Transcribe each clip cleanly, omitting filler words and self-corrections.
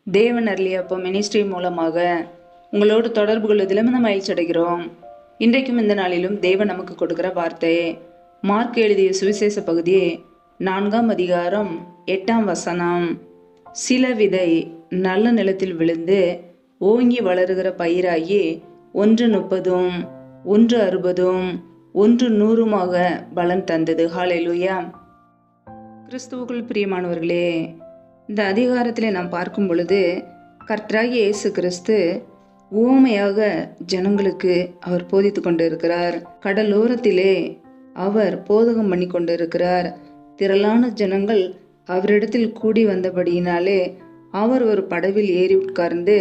தேவன் அருளிய அப்போ மினிஸ்ட்ரி மூலமாக உங்களோடு தொடர்பு கொள்வதிலும் நம்ம மகிழ்ச்சி அடைகிறோம். இன்றைக்கும் இந்த நாளிலும் தேவன் நமக்கு கொடுக்கிற வார்த்தை மார்க் எழுதிய சுவிசேஷ பகுதி 4ஆம் அதிகாரம் 8ஆம் வசனம். சில விதை நல்ல நிலத்தில் விழுந்து ஓங்கி வளருகிற பயிராகி 130, 160, 100 பலன் தந்தது. ஹல்லேலூயா. கிறிஸ்துவுக்குள் பிரியமானவர்களே, இந்த அதிகாரத்திலே நாம் பார்க்கும் பொழுது கர்த்தராகிய இயேசு கிறிஸ்து உவமையாக ஜனங்களுக்கு அவர் போதித்து கொண்டிருக்கிறார். கடலோரத்திலே அவர் போதகம் பண்ணி கொண்டிருக்கிறார். திரளான ஜனங்கள் அவரிடத்தில் கூடி வந்தபடியினாலே அவர் ஒரு படவில் ஏறி உட்கார்ந்து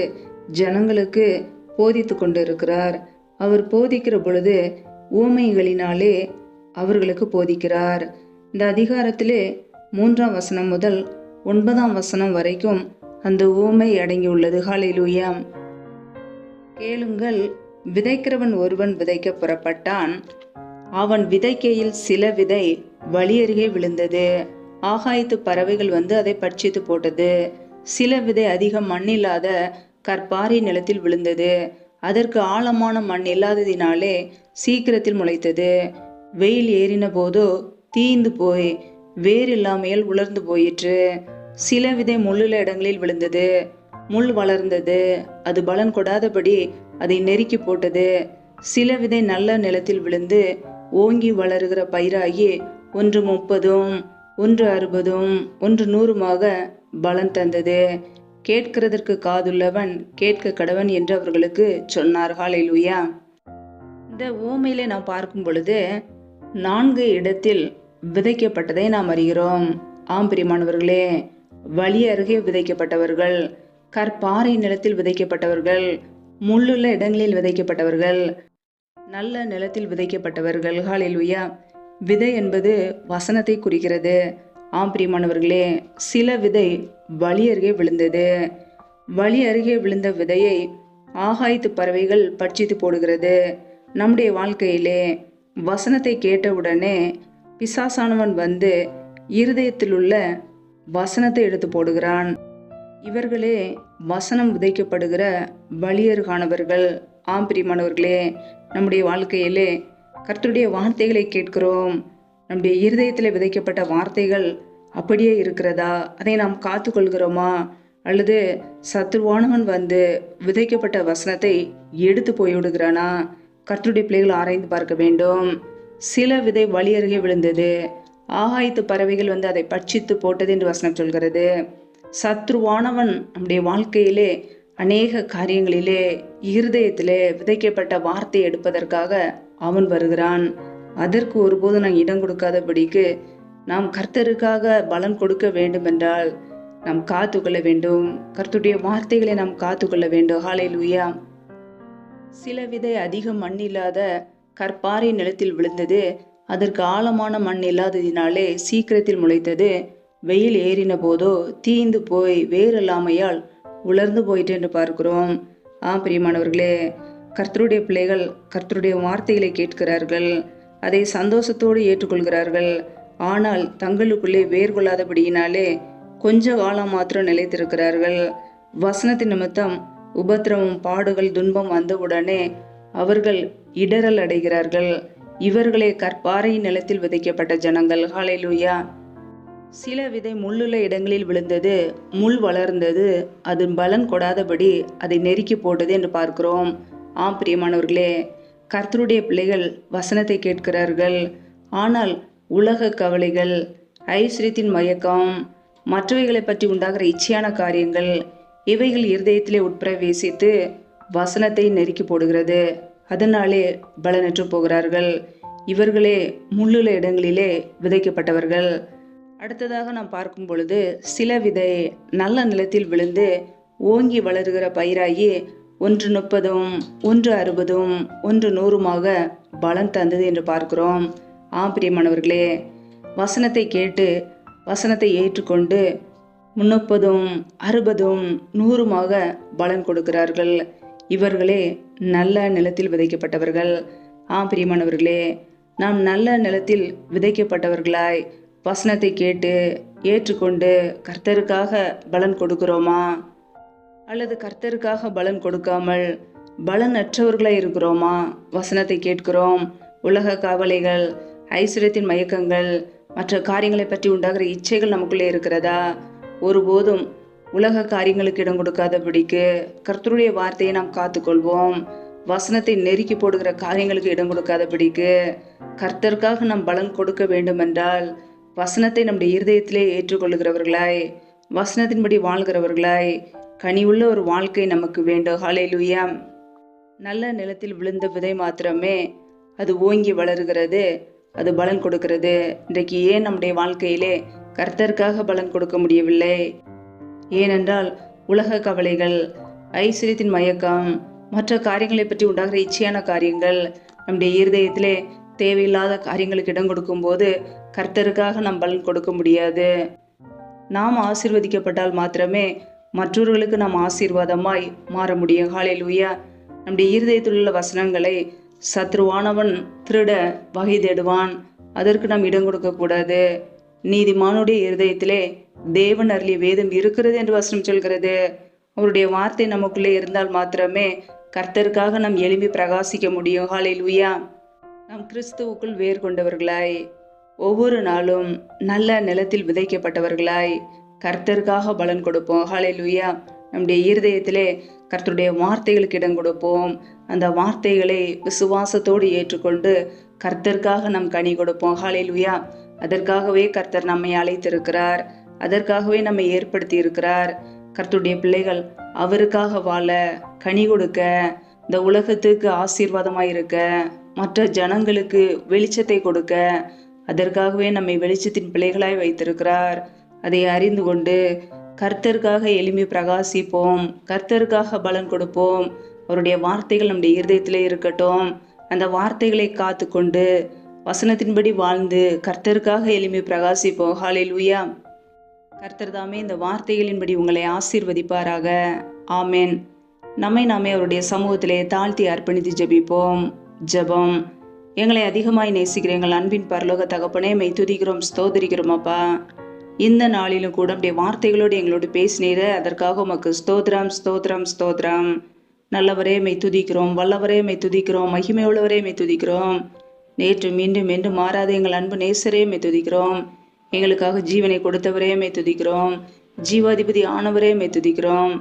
ஜனங்களுக்கு போதித்து கொண்டிருக்கிறார். அவர் போதிக்கிற பொழுது உவமைகளினாலே அவர்களுக்கு போதிக்கிறார். இந்த அதிகாரத்திலே 3ஆம் வசனம் முதல் 9ஆம் வசனம் வரைக்கும் அந்த உவமை அடங்கியுள்ளது. ஹல்லேலூயா. கேளுங்கள், விதைக்கிறவன் ஒருவன் விதைக்க புறப்பட்டான். அவன் விதைக்கையில் சில விதை வழியருகே விழுந்தது. ஆகாயத்து பறவைகள் வந்து அதை பட்சித்து போட்டது. சில விதை அதிக மண்ணில்லாத கற்பாறை நிலத்தில் விழுந்தது. அதற்கு ஆழமான மண் இல்லாததினாலே சீக்கிரத்தில் முளைத்தது. வெயில் ஏறின போதோ தீந்து போய் வேர் இல்லாமையால் உலர்ந்து போயிற்று. சில விதை முள்ளுள்ள இடங்களில் விழுந்தது. முள் வளர்ந்தது, அது பலன் கொடாதபடி அதை நெருக்கி போட்டது. சில விதை நல்ல நிலத்தில் விழுந்து ஓங்கி வளருகிற பயிராகி 130, 160, 100 பலன் தந்தது. கேட்கிறதற்கு காதுள்ளவன் கேட்க கடவன் என்று அவர்களுக்கு சொன்னார். ஹல்லேலூயா. இந்த உவமையிலே நாம் பார்க்கும் பொழுது 4 இடத்தில் விதைக்கப்பட்டதை நாம் அறிகிறோம். ஆம் பிரியமானவர்களே, வழி அருகே விதைக்கப்பட்டவர்கள், கற்பாறை நிலத்தில் விதைக்கப்பட்டவர்கள், முள்ளுள்ள இடங்களில் விதைக்கப்பட்டவர்கள், நல்ல நிலத்தில் விதைக்கப்பட்டவர்கள். ஹல்லேலூயா. விதை என்பது வசனத்தை குறிக்கிறது. ஆம் பிரியமானவர்களே, சில விதை வழி அருகே விழுந்தது. வழி அருகே விழுந்த விதையை ஆகாயத்து பறவைகள் பட்சித்து போடுகிறது. நம்முடைய வாழ்க்கையிலே வசனத்தை கேட்டவுடனே பிசாசானவன் வந்து இருதயத்தில் உள்ள வசனத்தை எடுத்து போடுகிறான். இவர்களே வசனம் விதைக்கப்படுகிற வழியருகானவர்கள். ஆம் பிரியமானவர்களே, நம்முடைய வாழ்க்கையிலே கர்த்தருடைய வார்த்தைகளை கேட்கிறோம். நம்முடைய இருதயத்தில் விதைக்கப்பட்ட வார்த்தைகள் அப்படியே இருக்கிறதா? அதை நாம் காத்து கொள்கிறோமா? அல்லது சத்துருவானவன் வந்து விதைக்கப்பட்ட வசனத்தை எடுத்து போய்விடுகிறானா? கர்த்தருடைய பிள்ளைகள் ஆராய்ந்து பார்க்க வேண்டும். சில விதை வழி அருகே விழுந்தது. ஆகாயத்து பறவைகள் வந்து அதை பட்சித்து போட்டது என்று வசனம் சொல்கிறது. சத்ருவானவன் நம்முடைய வாழ்க்கையிலே அநேக காரியங்களிலே இருதயத்திலே விதைக்கப்பட்ட வார்த்தை எடுப்பதற்காக அவன் வருகிறான். அதற்கு ஒருபோதும் நாம் இடம் கொடுக்காதபடிக்கு நாம் கர்த்தருக்காக பலன் கொடுக்க வேண்டும் என்றால் நாம் காத்து கொள்ள வேண்டும். கர்த்தருடைய வார்த்தைகளை நாம் காத்து கொள்ள வேண்டும். ஹல்லேலூயா. சில விதை அதிக மண் இல்லாத கற்பாறை நிலத்தில் விழுந்தது. அதற்கு ஆழமான மண் இல்லாததினாலே சீக்கிரத்தில் முளைத்தது. வெயில் ஏறின போதோ தீந்து போய் வேர் இல்லாமையால் உலர்ந்து போயிட்டு என்று பார்க்கிறோம். பிரியமானவர்களே, கர்த்தருடைய பிள்ளைகள் கர்த்தருடைய வார்த்தைகளை கேட்கிறார்கள், அதை சந்தோஷத்தோடு ஏற்றுக்கொள்கிறார்கள். ஆனால் தங்களுக்குள்ளே வேர் கொள்ளாதபடியினாலே கொஞ்ச காலம் மாத்திரம் நிலைத்திருக்கிறார்கள். வசனத்தின் நிமித்தம் உபத்திரவம், பாடுகள், துன்பம் வந்தவுடனே அவர்கள் இடரல் அடைகிறார்கள். இவர்களே கற்பாறை நிலத்தில் விதைக்கப்பட்ட ஜனங்கள். ஹல்லேலூயா. சில விதை முள்ளுள்ள இடங்களில் விழுந்தது. முள் வளர்ந்தது, அது பலன் கொடாதபடி அதை நெருக்கி போட்டது என்று பார்க்கிறோம். ஆம் பிரியமானவர்களே, கர்த்தருடைய பிள்ளைகள் வசனத்தை கேட்கிறார்கள். ஆனால் உலக கவலைகள், ஐஸ்வரியத்தின் மயக்கம், மற்றவைகளை பற்றி உண்டாகிற இச்சையான காரியங்கள், இவைகள் இருதயத்திலே உட்பிரவேசித்து வசனத்தை நெருக்கி போடுகிறது. அதனாலே பலனற்று போகிறார்கள். இவர்களே முள்ளுள்ள இடங்களிலே விதைக்கப்பட்டவர்கள். அடுத்ததாக நாம் பார்க்கும் பொழுது சில விதை நல்ல நிலத்தில் விழுந்து ஓங்கி வளருகிற பயிராகி 130, 160, 100 பலன் தந்தது என்று பார்க்கிறோம். பிரியமானவர்களே, வசனத்தை கேட்டு வசனத்தை ஏற்றுக்கொண்டு 30, 60, 100 பலன் கொடுக்கிறார்கள். இவர்களே நல்ல நிலத்தில் விதைக்கப்பட்டவர்கள். பிரியமானவர்களே, நாம் நல்ல நிலத்தில் விதைக்கப்பட்டவர்களாய் வசனத்தை கேட்டு ஏற்றுக்கொண்டு கர்த்தருக்காக பலன் கொடுக்கிறோமா? அல்லது கர்த்தருக்காக பலன் கொடுக்காமல் பலனற்றவர்களாய் இருக்கிறோமா? வசனத்தை கேட்கிறோம், உலக கவலைகள், ஐஸ்வர்யத்தின் மயக்கங்கள், மற்ற காரியங்களை பற்றி உண்டாகிற இச்சைகள் நமக்குள்ளே இருக்கிறதா? ஒருபோதும் உலக காரியங்களுக்கு இடம் கொடுக்காதபடிக்கு கர்த்தருடைய வார்த்தையை நாம் காத்துக்கொள்வோம். வசனத்தை நெருக்கி போடுகிற காரியங்களுக்கு இடம் கொடுக்காதபடிக்கு கர்த்தருக்காக நாம் பலன் கொடுக்க வேண்டும் என்றால் வசனத்தை நம்முடைய இருதயத்திலே ஏற்றுக்கொள்ளுகிறவர்களாய், வசனத்தின்படி வாழ்கிறவர்களாய், கனிவுள்ள ஒரு வாழ்க்கை நமக்கு வேண்டும். ஹல்லேலூயா. நல்ல நிலத்தில் விழுந்த விதை மாத்திரமே அது ஓங்கி வளருகிறது, அது பலன் கொடுக்கிறது. இன்றைக்கு ஏன் நம்முடைய வாழ்க்கையிலே கர்த்தருக்காக பலன் கொடுக்க முடியவில்லை? ஏனென்றால் உலக கவலைகள், ஐஸ்வர்யத்தின் மயக்கம், மற்ற காரியங்களை பற்றி உண்டாகிற இச்சையான காரியங்கள் நம்முடைய இருதயத்திலே தேவையில்லாத காரியங்களுக்கு இடம் கொடுக்கும்போது கர்த்தருக்காக நாம் பலன் கொடுக்க முடியாது. நாம் ஆசீர்வதிக்கப்பட்டால் மாத்திரமே மற்றவர்களுக்கு நாம் ஆசீர்வாதமாய் மாற முடியும். ஹல்லேலூயா. நம்முடைய இருதயத்தில் உள்ள வசனங்களை சத்ருவானவன் திருட வகை தேடுவான். அதற்கு நாம் இடம் கொடுக்கக்கூடாது. நீதிமானுடைய இருதயத்திலே தேவன் அருளிய வேதம் இருக்கிறது என்று வசனம் சொல்கிறது. அவருடைய வார்த்தை நமக்குள்ளே இருந்தால் மாத்திரமே கர்த்தருக்காக நாம் எழும்பி பிரகாசிக்க முடியும். ஹல்லேலூயா. நாம் கிறிஸ்துவுக்குள் வேர் கொண்டவர்களாய், ஒவ்வொரு நாளும் நல்ல நிலத்தில் விதைக்கப்பட்டவர்களாய் கர்த்தருக்காக பலன் கொடுப்போம். ஹல்லேலூயா. நம்முடைய இருதயத்திலே கர்த்தருடைய வார்த்தைகளுக்கு இடம் கொடுப்போம். அந்த வார்த்தைகளை விசுவாசத்தோடு ஏற்றுக்கொண்டு கர்த்தருக்காக நாம் கனி கொடுப்போம். ஹல்லேலூயா. அதற்காகவே கர்த்தர் நம்மை அழைத்திருக்கிறார், அதற்காகவே நம்மை ஏற்படுத்தி இருக்கிறார். கர்த்தருடைய பிள்ளைகள் அவருக்காக வாழ, கனி கொடுக்க, இந்த உலகத்துக்கு ஆசீர்வாதமாய் இருக்க, மற்ற ஜனங்களுக்கு வெளிச்சத்தை கொடுக்க, அதற்காகவே நம்மை வெளிச்சத்தின் பிள்ளைகளாய் வைத்திருக்கிறார். அதை அறிந்து கொண்டு கர்த்தருக்காக எழும்பி பிரகாசிப்போம், கர்த்தருக்காக பலன் கொடுப்போம். அவருடைய வார்த்தைகள் நம்முடைய இருதயத்திலே இருக்கட்டும். அந்த வார்த்தைகளை காத்து கொண்டு வசனத்தின்படி வாழ்ந்து கர்த்தருக்காக எழும்பி பிரகாசிப்போம். ஹல்லேலூயா. கர்த்தர் தாமே இந்த வார்த்தைகளின்படி உங்களை ஆசீர்வதிப்பாராக. ஆமென். நம்மை நாமே அவருடைய சமூகத்திலே தாழ்த்தி அர்ப்பணித்து ஜெபிப்போம். ஜெபம். எங்களை அதிகமாய் நேசிக்கிற எங்கள் அன்பின் பரலோக தகப்பனே, மெய் துதிக்கிறோம், ஸ்தோத்திரிக்கிறோம் அப்பா. இந்த நாளிலும் கூட அப்படியே வார்த்தைகளோடு எங்களோடு பேசினீர, அதற்காக உமக்கு ஸ்தோத்திரம், ஸ்தோத்திரம், ஸ்தோத்திரம். நல்லவரே மெய் துதிக்கிறோம், வல்லவரே மெய் துதிக்கிறோம், மகிமை உள்ளவரே மெய் துதிக்கிறோம். நேற்று மீண்டும் என்று மாறாத எங்கள் அன்பு நேசரே மெய் துதிக்கிறோம். எங்களுக்காக ஜீவனை கொடுத்தவரே மெய் துதிக்கிறோம். ஜீவாதிபதி ஆனவரே மெய் துதிக்கிறோம்.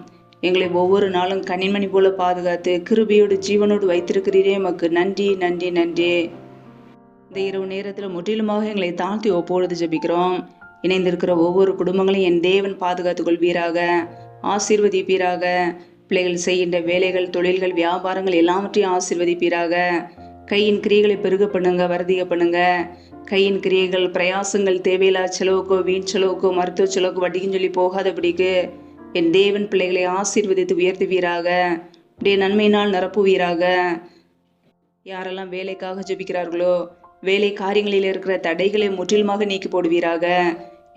எங்களை ஒவ்வொரு நாளும் கண்ணின்மணி போல பாதுகாத்து கிருபையோடு ஜீவனோடு வைத்திருக்கிறீரே, மக்கு நன்றி, நன்றி, நன்றி. இந்த இரவு நேரத்தில் முற்றிலுமாக எங்களை தாழ்த்தி ஒப்பொழுது ஜெபிக்கிறோம். இணைந்திருக்கிற ஒவ்வொரு குடும்பங்களையும் என் தேவன் பாதுகாத்துக் கொள்வீராக, ஆசீர்வதிப்பீராக. பிள்ளைகள் செய்கின்ற வேலைகள், தொழில்கள், வியாபாரங்கள் எல்லாவற்றையும் ஆசீர்வதிப்பீராக. கையின் கிரியைகளை பெருக பண்ணுங்க, வருதிக பண்ணுங்க. கையின் கிரியைகள், பிரயாசங்கள் தேவையில்லா செலவுக்கோ, வீண் செலவுக்கோ, மருத்துவ செலவுக்கோ, வட்டிக்குன்னு சொல்லி போகாதபடிக்கு என் தேவன் பிள்ளைகளை ஆசீர்வதித்து உயர்த்துவீராக. அப்படியே நன்மையினால் நிரப்புவீராக. யாரெல்லாம் வேலைக்காக ஜெபிக்கிறார்களோ, வேலை காரியங்களில் இருக்கிற தடைகளை முற்றிலுமாக நீக்கி போடுவீராக.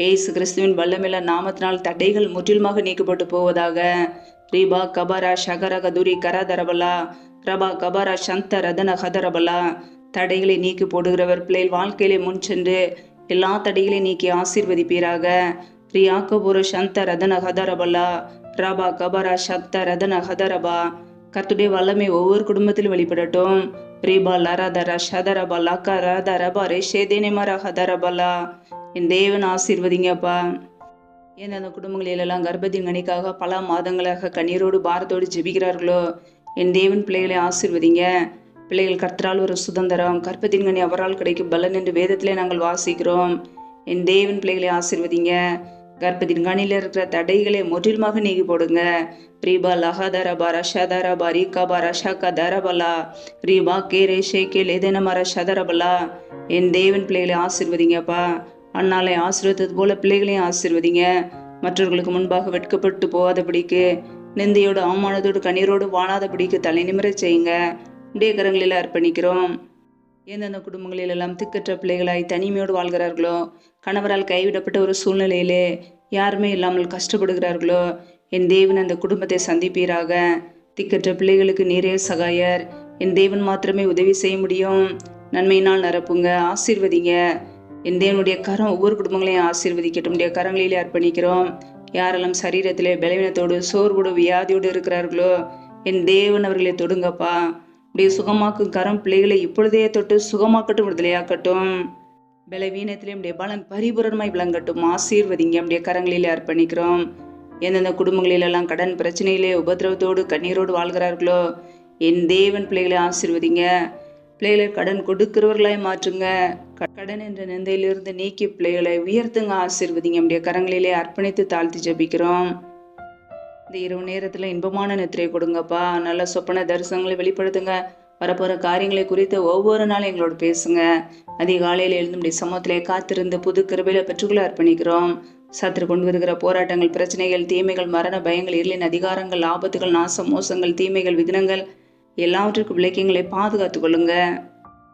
ஏசு கிறிஸ்துவின் வல்லமையுள்ள நாமத்தினால் தடைகள் முற்றிலுமாக நீக்கப்பட்டு போவதாக. ரீபா கபாரா ஷகர கதுரி கரதரபலா ரபா கபாரா சந்த ரதன ஹதரபலா. தடைகளை நீக்கி போடுகிறவர் பிள்ளைகள் வாழ்க்கையிலே முன் சென்று எல்லா தடைகளையும் நீக்கி ஆசீர்வதிப்பீராக. ரியாக்கபுர சந்த ரதன ஹதரபலா ரபா கபாரா சத்த ரதன ஹதரபா. கர்த்தருடைய வல்லமை ஒவ்வொரு குடும்பத்திலும் வெளிப்படட்டும். ரீபா லரதர ஷதரபா லக்க ரதரபா ரேஷேதேனே மர ஹதரபலா. என் தேவன் ஆசீர்வதிங்கப்பா. எந்தெந்த குடும்பங்களிலெல்லாம் கர்ப்பத்தின் கனிக்காக பல மாதங்களாக கண்ணீரோடு பாரத்தோடு ஜெபிக்கிறார்களோ, என் தேவன் பிள்ளைகளை ஆசீர்வதிங்க. பிள்ளைகள் கர்த்தரால் ஒரு சுதந்திரம், கர்ப்பத்தின் கனி அவரால் கிடைக்கும் பலன் என்று வேதத்திலே நாங்கள் வாசிக்கிறோம். என் தேவன் பிள்ளைகளை ஆசீர்வதிங்க. கர்ப்பத்தின் கனியில் இருக்கிற தடைகளை முற்றிலுமாக நீக்கி போடுங்க. ரீபா லஹதரபா ரஷதரபா ரீகபா ரஷக தரபலா ரீபா கே ரேஷே கே லேதனமர ஷதரபலா. என் தேவன் பிள்ளைகளை ஆசீர்வதிங்கப்பா. அண்ணாலை ஆசீர்வதித்தது போல பிள்ளைகளையும் ஆசீர்வதிங்க. மற்றவர்களுக்கு முன்பாக வெட்கப்பட்டு போகாதபடிக்கு, நிந்தையோடு அவமானத்தோடு கண்ணீரோடு வாழாதபடிக்கு தலை நிமிர செய்யுங்க. உடைய கரங்களில் அர்ப்பணிக்கிறோம். எந்தெந்த குடும்பங்களிலெல்லாம் திக்கற்ற பிள்ளைகளாய் தனிமையோடு வாழ்கிறார்களோ, கணவரால் கைவிடப்பட்ட ஒரு சூழ்நிலையிலே யாருமே இல்லாமல் கஷ்டப்படுகிறார்களோ, என் தேவன் அந்த குடும்பத்தை சந்திப்பீராக. திக்கற்ற பிள்ளைகளுக்கு நீரே சகாயர். என் தேவன் மாத்திரமே உதவி செய்ய முடியும். நன்மையினால் நிரப்புங்க, ஆசீர்வதிங்க. என் தேவனுடைய கரம் ஒவ்வொரு குடும்பங்களையும் ஆசீர்வதிக்கட்டும். உடைய கரங்களிலே அர்ப்பணிக்கிறோம். யாரெல்லாம் சரீரத்திலே பலவீனத்தோடு சோர்வோடு வியாதியோடு இருக்கிறார்களோ என் தேவன் அவர்களை தொடுங்கப்பா. அப்படியே சுகமாக்கும் கரம் பிள்ளைகளை இப்பொழுதே தொட்டு சுகமாக்கட்டும், விடுதலையாக்கட்டும். பலவீனத்திலே அப்படியே பலன் பரிபூரணமாய் விளங்கட்டும். ஆசீர்வதிங்க. அப்படியே கரங்களிலே அர்ப்பணிக்கிறோம். எந்தெந்த குடும்பங்களிலெல்லாம் கடன் பிரச்சனையிலே உபதிரவத்தோடு கண்ணீரோடு வாழ்கிறார்களோ என் தேவன் பிள்ளைகளை ஆசீர்வதிங்க. பிள்ளைகளை கடன் கொடுக்கிறவர்களாய் மாற்றுங்க. கடன் என்ற நிந்தையிலிருந்து நீக்கி பிள்ளைகளை உயர்த்துங்க, ஆசீர்வதிங்க. அப்படியே கரங்களிலே அர்ப்பணித்து தாழ்த்தி ஜெபிக்கிறோம். இந்த இரவு நேரத்தில் இன்பமான நித்திரை கொடுங்கப்பா. நல்ல சொப்பன தரிசனங்களை வெளிப்படுத்துங்க. வரப்போகிற காரியங்களை குறித்து ஒவ்வொரு நாளும் எங்களோட பேசுங்க. அதிகாலையில் எழுந்து இப்படி சமூகத்திலே காத்திருந்து புது கிருபையில பெற்றுக்குள்ள அர்ப்பணிக்கிறோம். சத்துரு கொண்டு வருகிற போராட்டங்கள், பிரச்சனைகள், தீமைகள், மரண பயங்கள், இருளின் அதிகாரங்கள், ஆபத்துகள், நாசம், மோசங்கள், தீமைகள், விக்னங்கள் எல்லாவற்றுக்கும் விளக்கியங்களை பாதுகாத்து கொள்ளுங்க.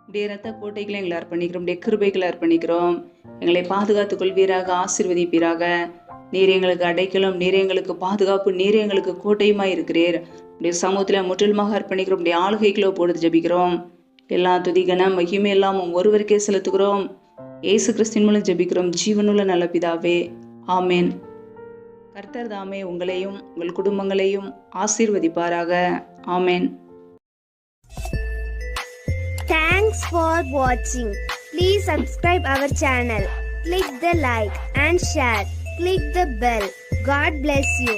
இப்படியே ரத்த கோட்டைகளை எங்களை அர்ப்பணிக்கிறோம். இப்படியே கிருபைகளை அர்ப்பணிக்கிறோம். எங்களை பாதுகாத்து கொள்வீராக, ஆசீர்வதிப்பீராக. நீர் எங்களுக்கு அடைக்கலும், நீர் எங்களுக்கு பாதுகாப்பு, நீர் எங்களுக்கு கோட்டையுமாய் இருக்கிறீர். இப்படி சமூகத்தில் முற்றிலுமாக அர்ப்பணிக்கிறோம். இப்படி ஆளுகைகளோ போடுறது ஜெபிக்கிறோம். எல்லா துதிகன மகிமை எல்லாம் ஒருவருக்கே செலுத்துகிறோம். இயேசு கிறிஸ்தின் மூலம் ஜெபிக்கிறோம் ஜீவனுள்ள நல்ல பிதாவே, ஆமேன். கர்த்தர் தாமே உங்களையும் உங்கள் குடும்பங்களையும் ஆசீர்வதிப்பாராக. ஆமேன். Thanks for watching. Please subscribe our channel. Click the like and share. Click the bell. God bless you.